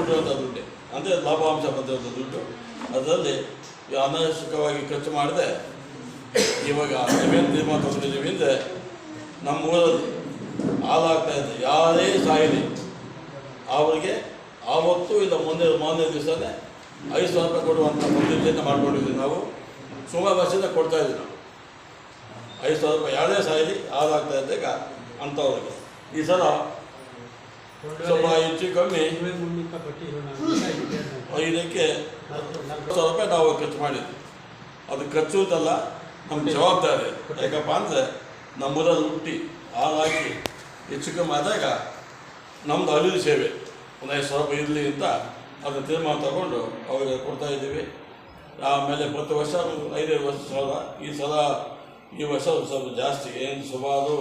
ಕೊಟ್ಟಿರುವಂಥ ದುಡ್ಡು ಅಂದರೆ ಲಾಭಾಂಶ ಬಂದಿರುವಂಥ ದುಡ್ಡು. ಅದರಲ್ಲಿ ಅನಾವಶ್ಯಕವಾಗಿ ಖರ್ಚು ಮಾಡದೆ ಇವಾಗ ನೀವೇನು ತೀರ್ಮಾನ ತಗೊಂಡಿದ್ದೀವಿ ಅಂದರೆ ನಮ್ಮ ಊರಲ್ಲಿ ಹಾಲಾಗ್ತಾ ಇದೆ, ಯಾರೇ ಸಾಯಲಿ ಅವರಿಗೆ ಆವತ್ತು ಇಲ್ಲ ಮೊನ್ನೆ ದಿವಸನೇ 5,000 ರೂಪಾಯಿ ಕೊಡುವಂಥ ಪದ್ಧತಿಯನ್ನು ಮಾಡ್ಕೊಂಡಿದ್ದೀವಿ. ನಾವು ಸುಮಾರು ವರ್ಷದಿಂದ ಕೊಡ್ತಾಯಿದ್ದೀವಿ. ನಾವು 5,000 ರೂಪಾಯಿ ಯಾರೇ ಸಾಯಲಿ ಹಾಲಾಗ್ತಾ ಇದ್ದಾಗ ಅಂಥವ್ರಿಗೆ ಈ ಸಲ ಸ್ವಲ್ಪ ಹೆಚ್ಚು ಕಮ್ಮಿ 5ಕ್ಕೆ 10,000 ರೂಪಾಯಿ ನಾವು ಖರ್ಚು ಮಾಡಿದ್ವಿ. ಅದು ಖರ್ಚು ಅಂತಲ್ಲ, ನಮ್ಮ ಜವಾಬ್ದಾರಿ. ಯಾಕಪ್ಪ ಅಂದರೆ ನಮ್ಮೂರಲ್ಲಿ ಹುಟ್ಟಿ ಹಾಲಾಕಿ ಹೆಚ್ಚು ಕಮ್ಮಿ ಆದಾಗ ನಮ್ಮದು ಅಳಿಲು ಸೇವೆ ಒಂದು 5,000 ರೂಪಾಯಿ ಇರಲಿ ಅಂತ ಅದನ್ನು ತೀರ್ಮಾನ ತಗೊಂಡು ಅವರಿಗೆ ಕೊಡ್ತಾಯಿದ್ದೀವಿ. ಆಮೇಲೆ ಪ್ರತಿ ವರ್ಷ 5 ವರ್ಷ ಈ ವರ್ಷ ಸ್ವಲ್ಪ ಜಾಸ್ತಿ, ಏನು ಸುಮಾರು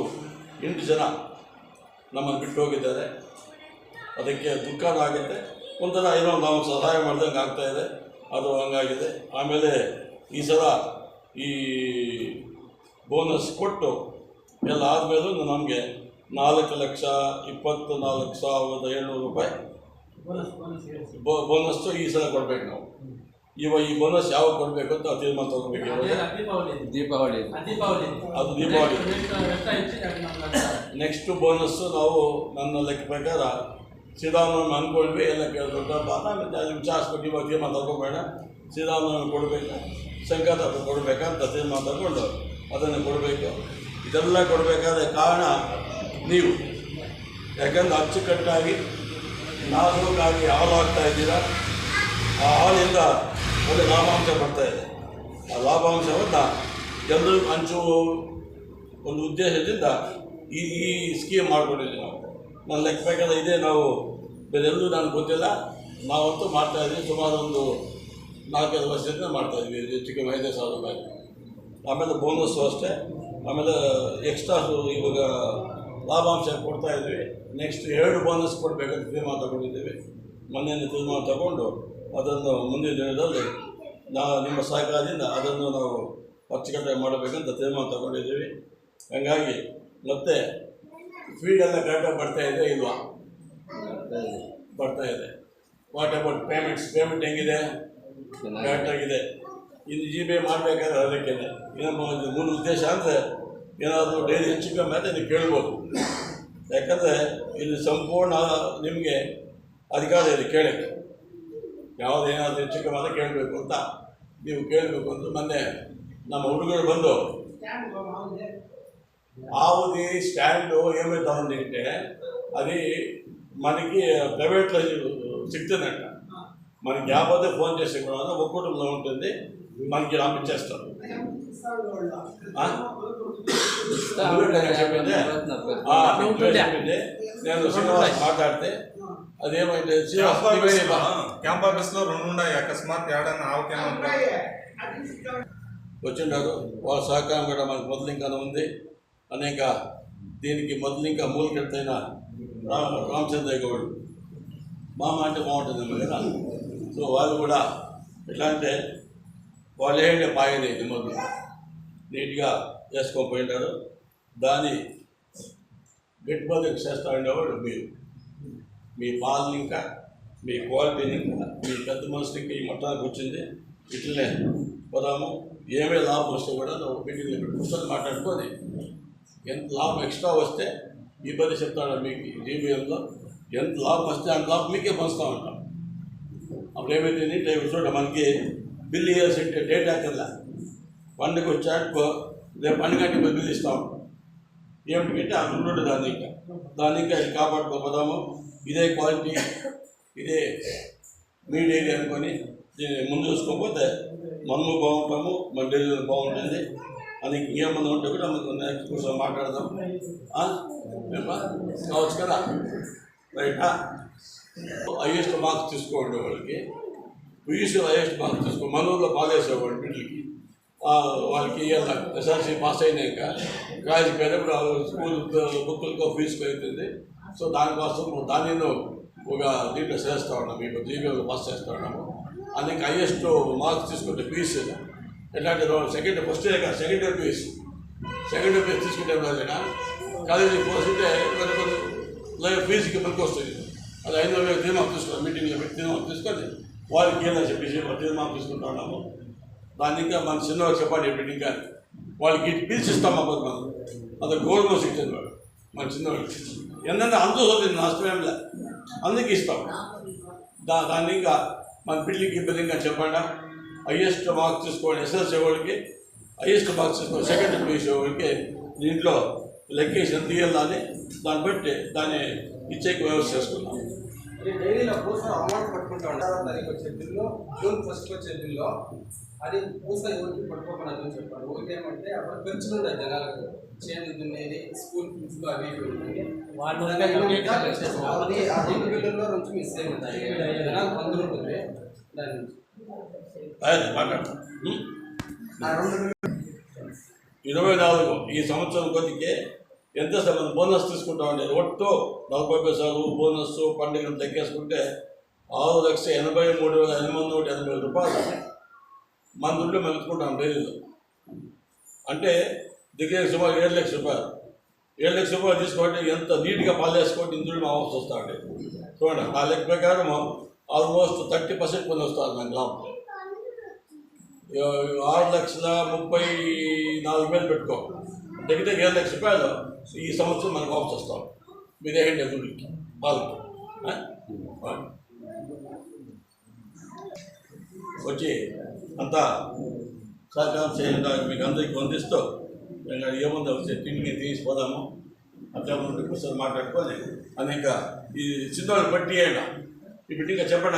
8 ಜನ ನಮ್ಮನ್ನು ಬಿಟ್ಟು ಹೋಗಿದ್ದಾರೆ. ಅದಕ್ಕೆ ದುಃಖನೂ ಆಗುತ್ತೆ, ಒಂಥರ ಏನೋ ನಾವು ಸಹಾಯ ಮಾಡ್ದಂಗೆ ಆಗ್ತಾಯಿದೆ, ಅದು ಹಂಗಾಗಿದೆ. ಆಮೇಲೆ ಈ ಸಲ ಈ ಬೋನಸ್ ಕೊಟ್ಟು ಎಲ್ಲ ಆದಮೇಲೂ ನಮಗೆ 4,24,700 ರೂಪಾಯಿ ಬೋನಸ್ಸು ಈ ಸಲ ಕೊಡಬೇಕು. ನಾವು ಇವಾಗ ಈ ಬೋನಸ್ ಯಾವಾಗ ಕೊಡಬೇಕು ಅಂತ ತೀರ್ಮಾನ ತಗೋಬೇಕು. ದೀಪಾವಳಿ ಅದು ದೀಪಾವಳಿ ನೆಕ್ಸ್ಟ್ ಬೋನಸ್ಸು ನಾವು ನನ್ನ ಲೆಕ್ಕ ಪ್ರಕಾರ ಶ್ರೀರಾಮನವಮಿ ಅಂದ್ಕೊಂಡ್ವಿ. ಎಲ್ಲ ದೊಡ್ಡಪ್ಪ ವಿಚಾರಿಸ್ಬಿಟ್ಟು ಇವಾಗ ತೀರ್ಮಾನ ತಗೋಬೇಡ, ಶ್ರೀರಾಮನವಮಿ ಕೊಡಬೇಕು, ಸಂಕ್ರಾಂತಿ ಕೊಡಬೇಕಂತ ತೀರ್ಮಾನ ತಗೊಂಡು ಅದನ್ನು ಕೊಡಬೇಕು. ಇದೆಲ್ಲ ಕೊಡಬೇಕಾದ್ರೆ ಕಾರಣ ನೀವು, ಯಾಕಂದ್ರೆ ಅಚ್ಚುಕಟ್ಟಾಗಿ ನಾಲ್ಕಾಗಿ ಹಾಲಾಗ್ತಾ ಇದ್ದೀರಾ. ಆ ಹಾಲಿಂದ ಒಳ್ಳೆ ಲಾಭಾಂಶ ಬರ್ತಾಯಿದೆ. ಆ ಲಾಭಾಂಶವನ್ನು ಎಲ್ಲರಿಗೂ ಹಂಚುವ ಒಂದು ಉದ್ದೇಶದಿಂದ ಈ ಸ್ಕೀಮ್ ಮಾಡ್ಕೊಂಡಿದ್ದೀವಿ ನಾವು. ನನ್ನ ಲೆಕ್ಕ ಪ್ರಕಾರ ಇದೇ ನಾವು ಬೇರೆಲ್ಲೂ ನನಗೆ ಗೊತ್ತಿಲ್ಲ, ನಾವಂತೂ ಮಾಡ್ತಾಯಿದ್ವಿ. ಸುಮಾರು ಒಂದು 4-5 ವರ್ಷದಿಂದ ಮಾಡ್ತಾಯಿದ್ವಿ, ಹೆಚ್ಚು ಕಮ್ಮಿ 5,000 ರೂಪಾಯಿ. ಆಮೇಲೆ ಬೋನಸ್ಸು ಅಷ್ಟೇ. ಆಮೇಲೆ ಎಕ್ಸ್ಟ್ರಾ ಇವಾಗ ಲಾಭಾಂಶ ಕೊಡ್ತಾಯಿದ್ವಿ. ನೆಕ್ಸ್ಟ್ 2 ಬೋನಸ್ ಕೊಡಬೇಕಂತ ತೀರ್ಮಾನ ತಗೊಂಡಿದ್ದೀವಿ. ಮೊನ್ನೆ ತೀರ್ಮಾನ ತಗೊಂಡು ಅದನ್ನು ಮುಂದಿನ ದಿನದಲ್ಲಿ ನಿಮ್ಮ ಸಹಕಾರದಿಂದ ಅದನ್ನು ನಾವು ಅಚ್ಚುಕಟ್ಟಾಗಿ ಮಾಡಬೇಕಂತ ತೀರ್ಮಾನ ತಗೊಂಡಿದ್ದೀವಿ. ಹಾಗಾಗಿ ಮತ್ತೆ ಫೀಡೆಲ್ಲ ಕರೆಕ್ಟಾಗಿ ಬರ್ತಾಯಿದೆ ಇಲ್ವಾ? ಬರ್ತಾಯಿದೆ. ವಾಟ್ ಅಬೌಟ್ ಪೇಮೆಂಟ್ ಹೆಂಗಿದೆ? ಕರೆಕ್ಟಾಗಿದೆ. ಇದು GPay ಮಾಡಬೇಕಾದ್ರೆ ಅದಕ್ಕೆ ಏನೋ ಮೂಲ ಉದ್ದೇಶ ಅಂದರೆ ಏನಾದರೂ ಡೈಲಿ ಹೆಚ್ಚು ಕಮ್ಮಿ ಆದರೆ ನೀವು ಕೇಳ್ಬೋದು. ಯಾಕಂದರೆ ಇಲ್ಲಿ ಸಂಪೂರ್ಣ ನಿಮಗೆ ಅಧಿಕಾರ ಇದೆ ಕೇಳೋಕ್ಕೆ. ಯಾವುದೇನಾದರೂ ಹೆಚ್ಚು ಕಮ್ಮಿ ಆದರೆ ಕೇಳಬೇಕು ಅಂತ ನೀವು ಕೇಳಬೇಕು ಅಂತ ಮೊನ್ನೆ ನಮ್ಮ ಹುಡುಗರು ಬಂದು ఆవుది స్టాండ్ ఏమవుతుందంటే అది మనకి ప్రైవేట్లో సిగ్తుందంట. మనకి యాభై ఫోన్ చేసే కూడా ఒక కుటుంబంలో ఉంటుంది, మనకి పంపించేస్తారు. చెప్పింది నేను శ్రీనివాస్ మాట్లాడితే అదేమంటే క్యాంప్ ఆఫీస్లో 2 ఉన్నాయి. అకస్మాత్ ఏడన్నా ఆవుకేమో వచ్చిండారు. వాళ్ళ సహకారం కూడా మనకు మొదలు ఇంకానే ఉంది. అనేక దీనికి మొదలు ఇంకా మూలకెత్తైన రామచంద్రయ్య గౌడ్ మామ అంటే బాగుంటుందేమో కదా. సో వాళ్ళు కూడా ఎట్లా అంటే వాళ్ళు ఏంటంటే బాగానే ఇది మొదలు నీట్గా చేసుకోపోయింటారు. దాన్ని గట్టిబద్దకు చేస్తూ ఉండేవాడు మీరు. మీ పాలని ఇంకా మీ క్వాలిటీని ఇంకా మీ పెద్ద మనుషులు ఇంకా ఈ మొత్తానికి వచ్చింది. ఇట్లనే పోదాము. ఏమే లాభం వస్తే కూడా నువ్వు మీటింగ్లో పెట్టి కూర్చొని మాట్లాడుకొని ఎంత లాభం ఎక్స్ట్రా వస్తే ఈ పది చెప్తాడు మీకు జీబీఎంలో ఎంత లాభం వస్తే అంత లాభం మీకే పంచుతూ ఉంటాం. అప్పుడు ఏమైతుంది రేపు చూడ మనకి బిల్లు ఇయర్స్ అంటే డేట్ అక్కర్లా. పండుగ వచ్చాక రేపు పండుగంటే బిల్లు ఇస్తూ ఉంటాం. ఏమిటంటే అక్కడ ఉంటుంది దాన్ని ఇంకా కాపాడుకోపోదాము. ఇదే క్వాలిటీ ఇదే మీ డైరీ అనుకొని దీన్ని ముందు చూసుకోకపోతే మనము బాగుంటాము, మన డైరీ బాగుంటుంది. అది ఇంకేమన్నా ఉంటే కూడా నెక్స్ట్ కూర్చొని మాట్లాడదాం. కావచ్చు కదా, రైటా? హైయెస్ట్ మార్క్స్ తీసుకోండి వాళ్ళకి. పీయూసీలో హైయెస్ట్ మార్క్స్ తీసుకో. మన ఊళ్ళో బాగేసేవాడు బిడ్డలకి. వాళ్ళకి ఎస్ఆర్సీ పాస్ అయినాక కాలేజీకి వెళ్ళినప్పుడు స్కూల్ బుక్కులకో ఫీజుకో అవుతుంది. సో దానికోసం దానిలో ఒక దీంట్లో చేస్తూ ఉన్నాము. మీకు జీబీలో పాస్ చేస్తూ ఉన్నాము. అందుకే హైయెస్ట్ మార్క్స్ తీసుకుంటే పీస్ ఎట్లాంటి ఫస్ట్ ఇయర్ కాదు, సెకండ్ ఇయర్ పీస్ తీసుకుంటే రోజున కాలేజీకి పోతుంటే కొన్ని ఫీజుకి పనికి వస్తుంది. అది 5,000 తీర్మానం తీసుకున్నాం. మీటింగ్లో పెట్టి తీర్మానం తీసుకొని వాళ్ళకి ఏదో చెప్పేసి తీర్మానం తీసుకుంటా ఉన్నాము. దాన్ని ఇంకా మన చిన్నవాళ్ళు చెప్పండి ఇప్పుడు ఇంకా వాళ్ళకి పిలిచిస్తాం అప్పుడు మనం అది గవర్నమెంట్ ఇచ్చింది వాడు మన చిన్నవాళ్ళు ఏంటంటే అందరూ చదువుతుంది నష్టమేంలే అందుకే ఇస్తాం. దాన్ని ఇంకా మన బిల్డింగ్ చెప్పండి హయ్యెస్ట్ మార్క్స్ తీసుకోండి ఎస్ఎల్సీ వాళ్ళకి హయ్యెస్ట్ మార్క్స్ తీసుకోండి సెకండ్ పీసీ వాళ్ళకి దీంట్లో లెక్కేసి ఎంత ఇవ్వాలని దాన్ని బట్టి దాన్ని ఇచ్చేకి వ్యవస్థ చేసుకున్నాం. డైరీలో పూస అమౌంట్ పట్టుకుంటా ఉంటారు. తారీఖు వచ్చే బిల్లు జూన్ 1st వచ్చే బిల్లు అది పూస ఎవరికి పట్టుకోకుండా చెప్పారు. ఒకటి ఏమంటే అప్పుడు ఖర్చులు ఉన్నాయి జనాలకు చేను దున్నేది స్కూల్ ఫీజులు అవి అది ఆ 2 బిల్లుల్లో నుంచి మిస్ అయి ఉంటాయి. జనాలు పొందులు ఉంటుంది దాని నుంచి మాట్లాడతాం. 24 ఈ సంవత్సరం కొద్దికే ఎంత మనం బోనస్ తీసుకుంటా ఉండేది ఒట్టు 40 పైసలు బోనస్ పండుగను తగ్గేసుకుంటే 6,83,880 రూపాయలు మన దుడ్లు మెలుచుకుంటాం డైరీలో. అంటే దగ్గర సుమారు 7 లక్షల రూపాయలు. 7 లక్షల రూపాయలు తీసుకోండి ఎంత నీట్గా పాలు వేసుకోండి ఇందులో మా ఆఫీస్ వస్తూ ఉంటాయి. చూడండి నా లెక్క ప్రకారం ఆల్మోస్ట్ 30% పని వస్తుంది మన లాభం. 6,34,000 పెట్టుకో దగ్గర 7 లక్షల రూపాయలు ఈ సంవత్సరం మనకు ఆఫీస్ వస్తాం. మీరే ఎదురుకి వాళ్ళకి వచ్చి అంతా సహకారం చేయండి. మీకు అందరికీ వందిస్తూ ఏముందో వచ్చే తిండిని తీసిపోదాము అట్లా ముందుకు ఒకసారి మాట్లాడుకొని అనేక ఈ చిన్నవాళ్ళు బట్టి అయినా ఈ బిడ్డగా చెప్పండి.